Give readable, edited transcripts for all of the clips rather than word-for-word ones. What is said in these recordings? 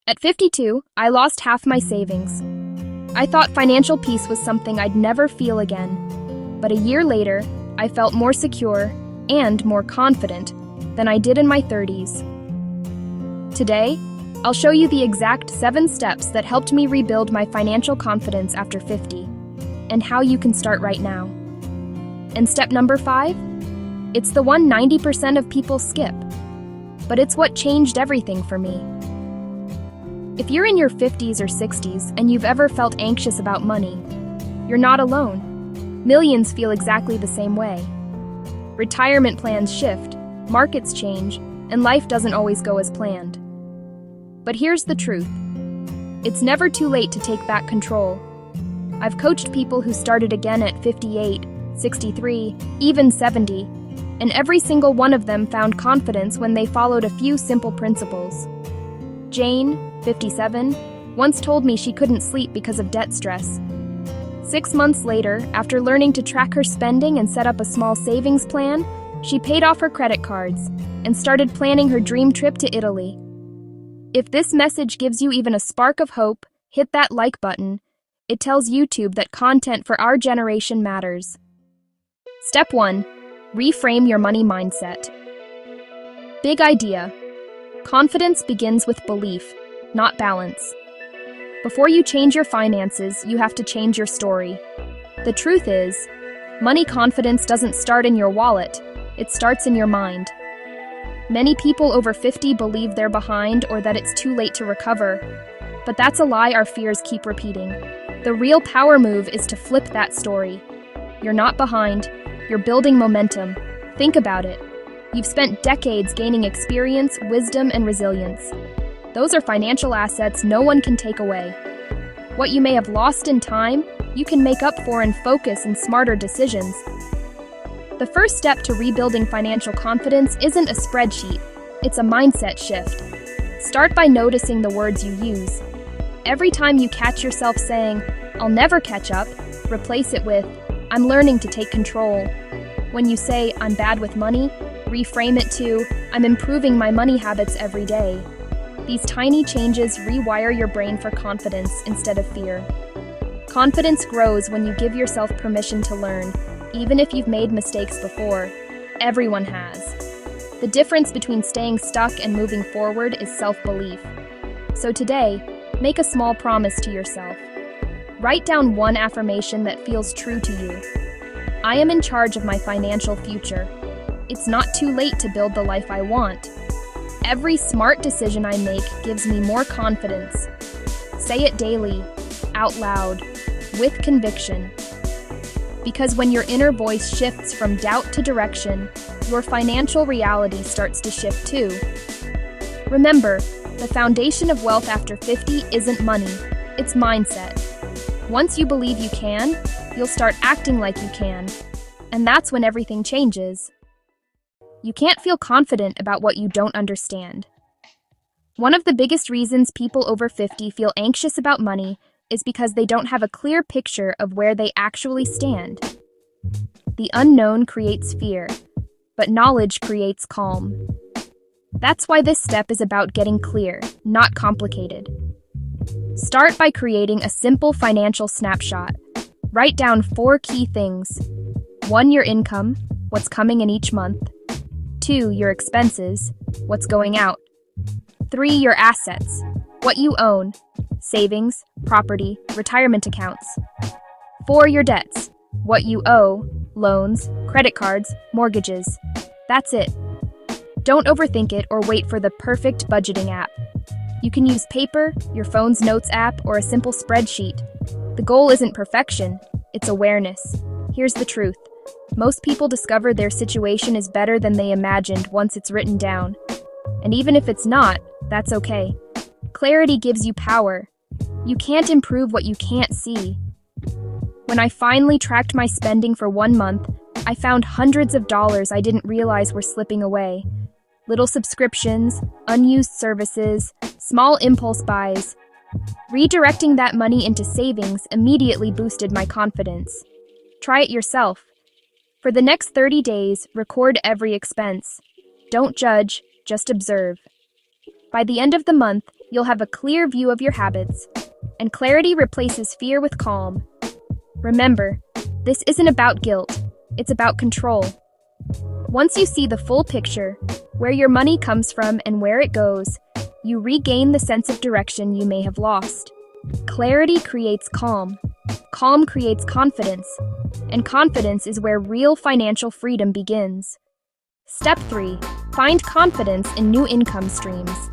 At 52, I lost half my savings. I thought financial peace was something I'd never feel again. But a year later, I felt more secure and more confident than I did in my 30s. Today, I'll show you the exact 7 steps that helped me rebuild my financial confidence after 50, and how you can start right now. And step number 5? It's the one 90% of people skip, but it's what changed everything for me. If you're in your 50s or 60s and you've ever felt anxious about money, you're not alone. Millions feel exactly the same way. Retirement plans shift, markets change, and life doesn't always go as planned. But here's the truth. It's never too late to take back control. I've coached people who started again at 58, 63, even 70, and every single one of them found confidence when they followed a few simple principles. Jane, 57, once told me she couldn't sleep because of debt stress. 6 months later, after learning to track her spending and set up a small savings plan, she paid off her credit cards and started planning her dream trip to Italy. If this message gives you even a spark of hope, hit that like button. It tells YouTube that content for our generation matters. Step 1. Reframe your money mindset. Big idea. Confidence begins with belief, not balance. Before you change your finances, you have to change your story. The truth is, money confidence doesn't start in your wallet, it starts in your mind. Many people over 50 believe they're behind or that it's too late to recover. But that's a lie our fears keep repeating. The real power move is to flip that story. You're not behind, you're building momentum. Think about it. You've spent decades gaining experience, wisdom, and resilience. Those are financial assets no one can take away. What you may have lost in time, you can make up for in focus and smarter decisions. The first step to rebuilding financial confidence isn't a spreadsheet, it's a mindset shift. Start by noticing the words you use. Every time you catch yourself saying, "I'll never catch up," replace it with, "I'm learning to take control." When you say, "I'm bad with money," reframe it to, "I'm improving my money habits every day." These tiny changes rewire your brain for confidence instead of fear. Confidence grows when you give yourself permission to learn, even if you've made mistakes before. Everyone has. The difference between staying stuck and moving forward is self-belief. So today, make a small promise to yourself. Write down one affirmation that feels true to you. I am in charge of my financial future. It's not too late to build the life I want. Every smart decision I make gives me more confidence. Say it daily, out loud, with conviction. Because when your inner voice shifts from doubt to direction, your financial reality starts to shift too. Remember, the foundation of wealth after 50 isn't money, it's mindset. Once you believe you can, you'll start acting like you can. And that's when everything changes. You can't feel confident about what you don't understand. One of the biggest reasons people over 50 feel anxious about money is because they don't have a clear picture of where they actually stand. The unknown creates fear, but knowledge creates calm. That's why this step is about getting clear, not complicated. Start by creating a simple financial snapshot. Write down 4 key things. 1, your income, what's coming in each month. 2, your expenses, what's going out. 3, your assets, what you own, savings, property, retirement accounts. 4, your debts, what you owe, loans, credit cards, mortgages. That's it. Don't overthink it or wait for the perfect budgeting app. You can use paper, your phone's notes app, or a simple spreadsheet. The goal isn't perfection, it's awareness. Here's the truth. Most people discover their situation is better than they imagined once it's written down. And even if it's not, that's okay. Clarity gives you power. You can't improve what you can't see. When I finally tracked my spending for 1 month, I found hundreds of dollars I didn't realize were slipping away. Little subscriptions, unused services, small impulse buys. Redirecting that money into savings immediately boosted my confidence. Try it yourself. For the next 30 days, record every expense. Don't judge, just observe. By the end of the month, you'll have a clear view of your habits, and clarity replaces fear with calm. Remember, this isn't about guilt, it's about control. Once you see the full picture, where your money comes from and where it goes, you regain the sense of direction you may have lost. Clarity creates calm. Calm creates confidence. And confidence is where real financial freedom begins. Step 3. Find confidence in new income streams.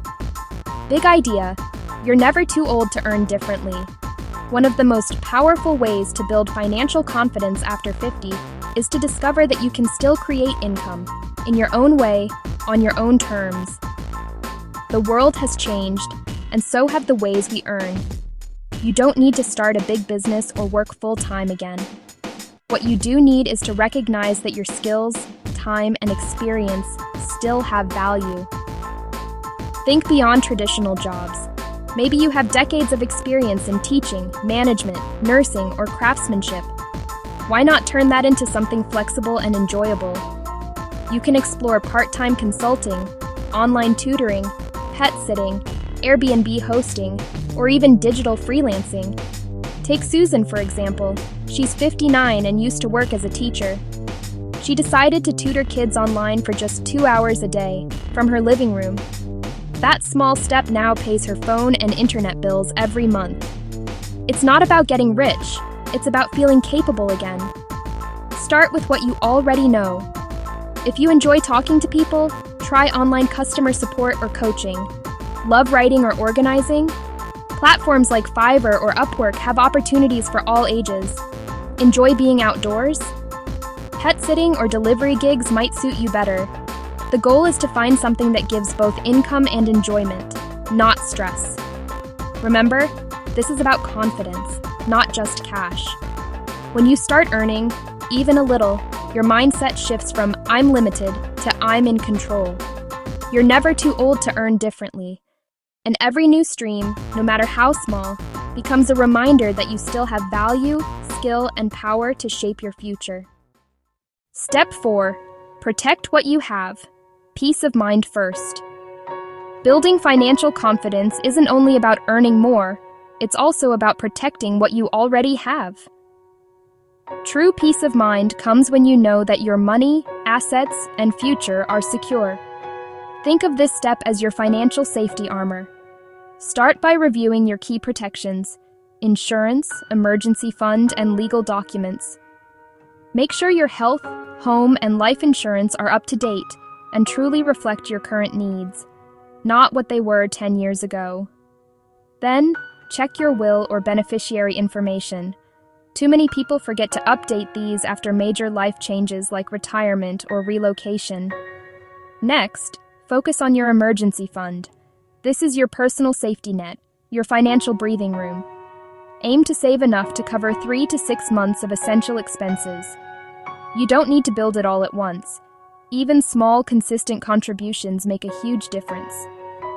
Big idea. You're never too old to earn differently. One of the most powerful ways to build financial confidence after 50 is to discover that you can still create income, in your own way, on your own terms. The world has changed, and so have the ways we earn. You don't need to start a big business or work full-time again. What you do need is to recognize that your skills, time, and experience still have value. Think beyond traditional jobs. Maybe you have decades of experience in teaching, management, nursing, or craftsmanship. Why not turn that into something flexible and enjoyable? You can explore part-time consulting, online tutoring, pet sitting, Airbnb hosting, or even digital freelancing. Take Susan, for example. She's 59 and used to work as a teacher. She decided to tutor kids online for just 2 hours a day, from her living room. That small step now pays her phone and internet bills every month. It's not about getting rich, it's about feeling capable again. Start with what you already know. If you enjoy talking to people, try online customer support or coaching. Love writing or organizing? Platforms like Fiverr or Upwork have opportunities for all ages. Enjoy being outdoors? Pet sitting or delivery gigs might suit you better. The goal is to find something that gives both income and enjoyment, not stress. Remember, this is about confidence, not just cash. When you start earning, even a little, your mindset shifts from "I'm limited" to "I'm in control." You're never too old to earn differently. And every new stream, no matter how small, becomes a reminder that you still have value, skill, and power to shape your future. Step 4. Protect what you have. Peace of mind first. Building financial confidence isn't only about earning more, it's also about protecting what you already have. True peace of mind comes when you know that your money, assets, and future are secure. Think of this step as your financial safety armor. Start by reviewing your key protections: insurance, emergency fund, and legal documents. Make sure your health, home, and life insurance are up to date and truly reflect your current needs, not what they were 10 years ago. Then, check your will or beneficiary information. Too many people forget to update these after major life changes like retirement or relocation. Next, focus on your emergency fund. This is your personal safety net, your financial breathing room. Aim to save enough to cover 3 to 6 months of essential expenses. You don't need to build it all at once. Even small, consistent contributions make a huge difference.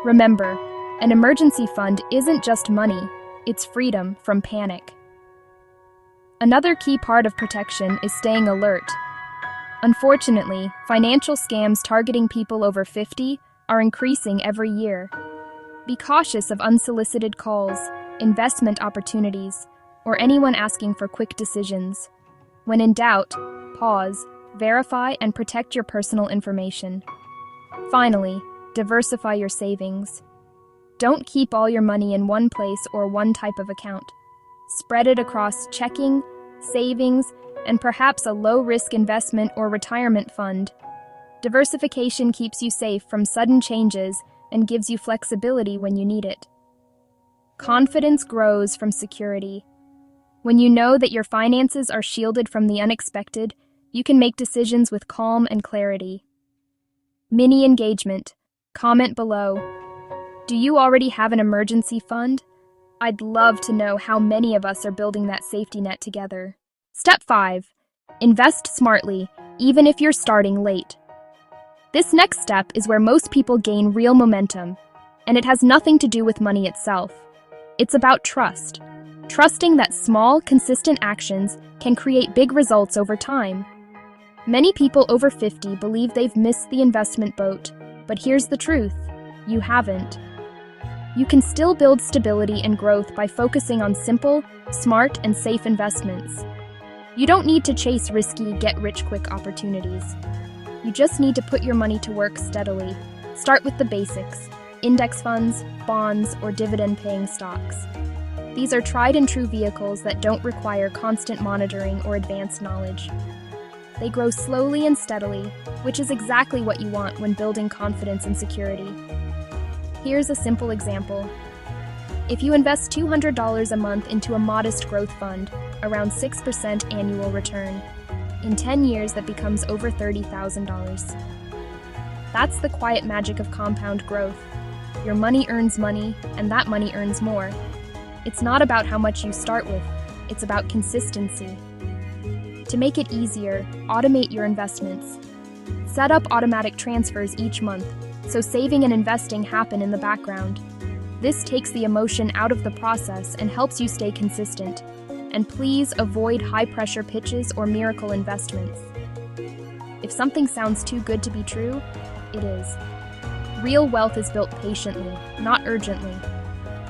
Remember, an emergency fund isn't just money, it's freedom from panic. Another key part of protection is staying alert. Unfortunately, financial scams targeting people over 50 are increasing every year. Be cautious of unsolicited calls, investment opportunities, or anyone asking for quick decisions. When in doubt, pause, verify, and protect your personal information. Finally, diversify your savings. Don't keep all your money in one place or one type of account. Spread it across checking, savings, and perhaps a low-risk investment or retirement fund. Diversification keeps you safe from sudden changes and gives you flexibility when you need it. Confidence grows from security. When you know that your finances are shielded from the unexpected, you can make decisions with calm and clarity. Mini engagement. Comment below. Do you already have an emergency fund? I'd love to know how many of us are building that safety net together. Step 5. Invest smartly, even if you're starting late. This next step is where most people gain real momentum, and it has nothing to do with money itself. It's about trust. Trusting that small, consistent actions can create big results over time. Many people over 50 believe they've missed the investment boat, but here's the truth: you haven't. You can still build stability and growth by focusing on simple, smart, and safe investments. You don't need to chase risky, get-rich-quick opportunities. You just need to put your money to work steadily. Start with the basics: index funds, bonds, or dividend-paying stocks. These are tried-and-true vehicles that don't require constant monitoring or advanced knowledge. They grow slowly and steadily, which is exactly what you want when building confidence and security. Here's a simple example. If you invest $200 a month into a modest growth fund, around 6% annual return, in 10 years that becomes over $30,000. That's the quiet magic of compound growth. Your money earns money, and that money earns more. It's not about how much you start with, it's about consistency. To make it easier, automate your investments. Set up automatic transfers each month, so saving and investing happen in the background. This takes the emotion out of the process and helps you stay consistent. And please avoid high-pressure pitches or miracle investments. If something sounds too good to be true, it is. Real wealth is built patiently, not urgently.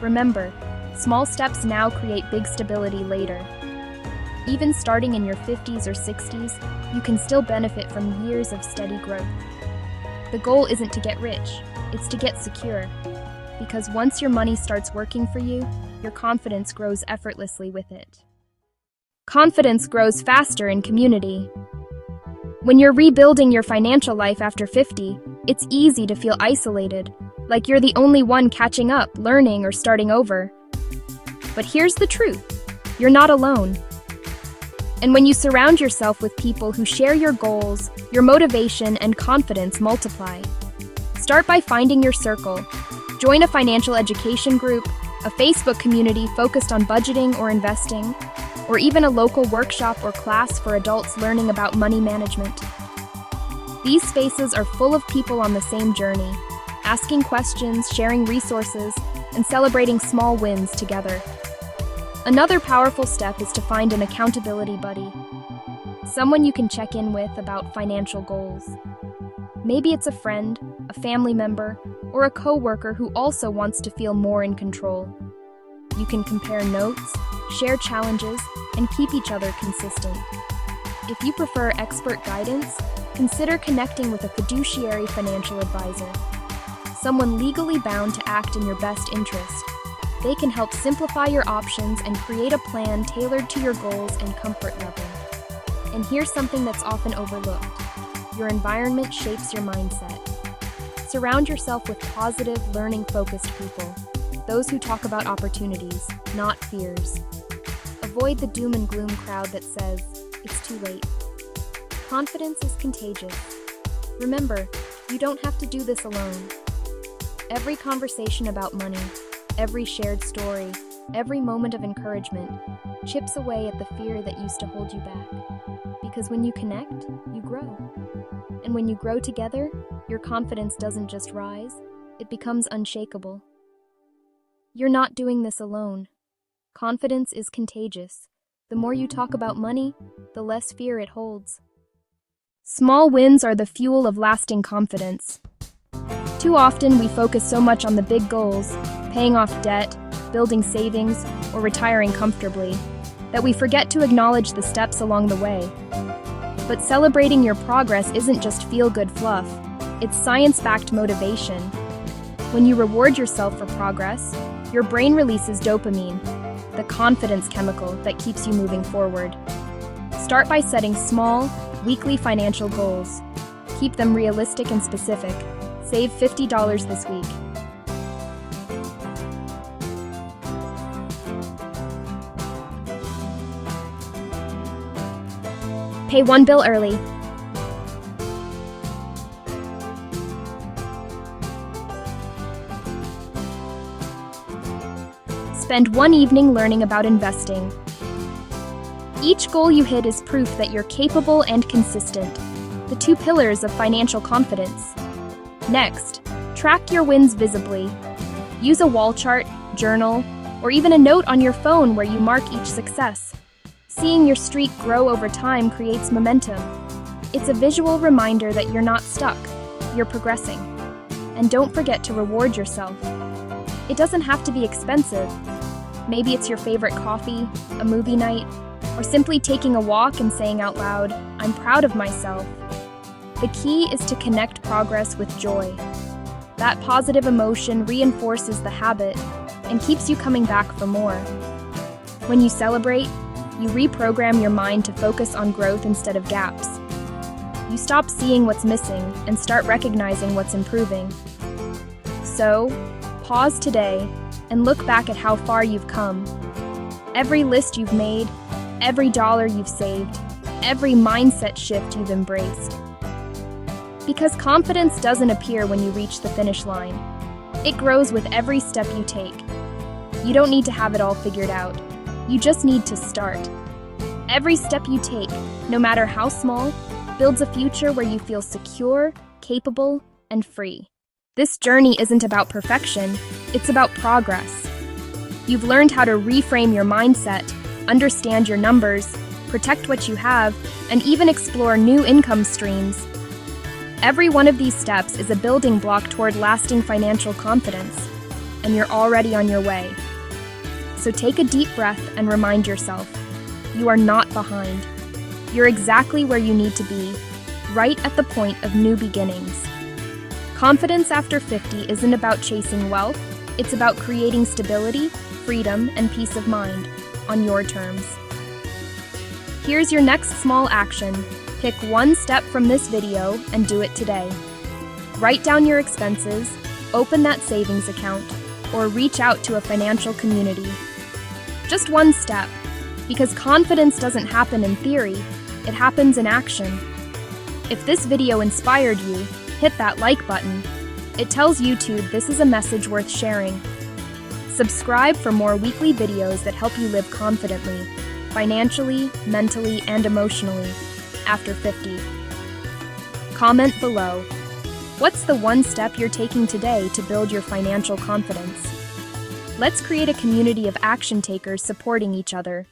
Remember, small steps now create big stability later. Even starting in your 50s or 60s, you can still benefit from years of steady growth. The goal isn't to get rich, it's to get secure. Because once your money starts working for you, your confidence grows effortlessly with it. Confidence grows faster in community. When you're rebuilding your financial life after 50, it's easy to feel isolated, like you're the only one catching up, learning, or starting over. But here's the truth: you're not alone. And when you surround yourself with people who share your goals, your motivation and confidence multiply. Start by finding your circle. Join a financial education group, a Facebook community focused on budgeting or investing, or even a local workshop or class for adults learning about money management. These spaces are full of people on the same journey, asking questions, sharing resources, and celebrating small wins together. Another powerful step is to find an accountability buddy, someone you can check in with about financial goals. Maybe it's a friend, a family member, or a coworker who also wants to feel more in control. You can compare notes, share challenges, and keep each other consistent. If you prefer expert guidance, consider connecting with a fiduciary financial advisor, someone legally bound to act in your best interest. They can help simplify your options and create a plan tailored to your goals and comfort level. And here's something that's often overlooked: your environment shapes your mindset. Surround yourself with positive, learning-focused people, those who talk about opportunities, not fears. Avoid the doom and gloom crowd that says, "It's too late." Confidence is contagious. Remember, you don't have to do this alone. Every conversation about money, every shared story, every moment of encouragement chips away at the fear that used to hold you back. Because when you connect, you grow. And when you grow together, your confidence doesn't just rise, it becomes unshakable. You're not doing this alone. Confidence is contagious. The more you talk about money, the less fear it holds. Small wins are the fuel of lasting confidence. Too often, we focus so much on the big goals, paying off debt, building savings, or retiring comfortably, that we forget to acknowledge the steps along the way. But celebrating your progress isn't just feel-good fluff, it's science-backed motivation. When you reward yourself for progress, your brain releases dopamine, the confidence chemical that keeps you moving forward. Start by setting small, weekly financial goals. Keep them realistic and specific. Save $50 this week. Pay one bill early. Spend one evening learning about investing. Each goal you hit is proof that you're capable and consistent, the two pillars of financial confidence. Next, track your wins visibly. Use a wall chart, journal, or even a note on your phone where you mark each success. Seeing your streak grow over time creates momentum. It's a visual reminder that you're not stuck, you're progressing. And don't forget to reward yourself. It doesn't have to be expensive. Maybe it's your favorite coffee, a movie night, or simply taking a walk and saying out loud, "I'm proud of myself." The key is to connect progress with joy. That positive emotion reinforces the habit and keeps you coming back for more. When you celebrate, you reprogram your mind to focus on growth instead of gaps. You stop seeing what's missing and start recognizing what's improving. So, pause today and look back at how far you've come. Every list you've made, every dollar you've saved, every mindset shift you've embraced. Because confidence doesn't appear when you reach the finish line. It grows with every step you take. You don't need to have it all figured out. You just need to start. Every step you take, no matter how small, builds a future where you feel secure, capable, and free. This journey isn't about perfection, it's about progress. You've learned how to reframe your mindset, understand your numbers, protect what you have, and even explore new income streams. Every one of these steps is a building block toward lasting financial confidence, and you're already on your way. So take a deep breath and remind yourself, you are not behind. You're exactly where you need to be, right at the point of new beginnings. Confidence after 50 isn't about chasing wealth, it's about creating stability, freedom, and peace of mind on your terms. Here's your next small action. Pick one step from this video and do it today. Write down your expenses, open that savings account, or reach out to a financial community. Just one step, because confidence doesn't happen in theory, it happens in action. If this video inspired you, hit that like button. It tells YouTube this is a message worth sharing. Subscribe for more weekly videos that help you live confidently, financially, mentally, and emotionally after 50. Comment below. What's the one step you're taking today to build your financial confidence? Let's create a community of action takers supporting each other.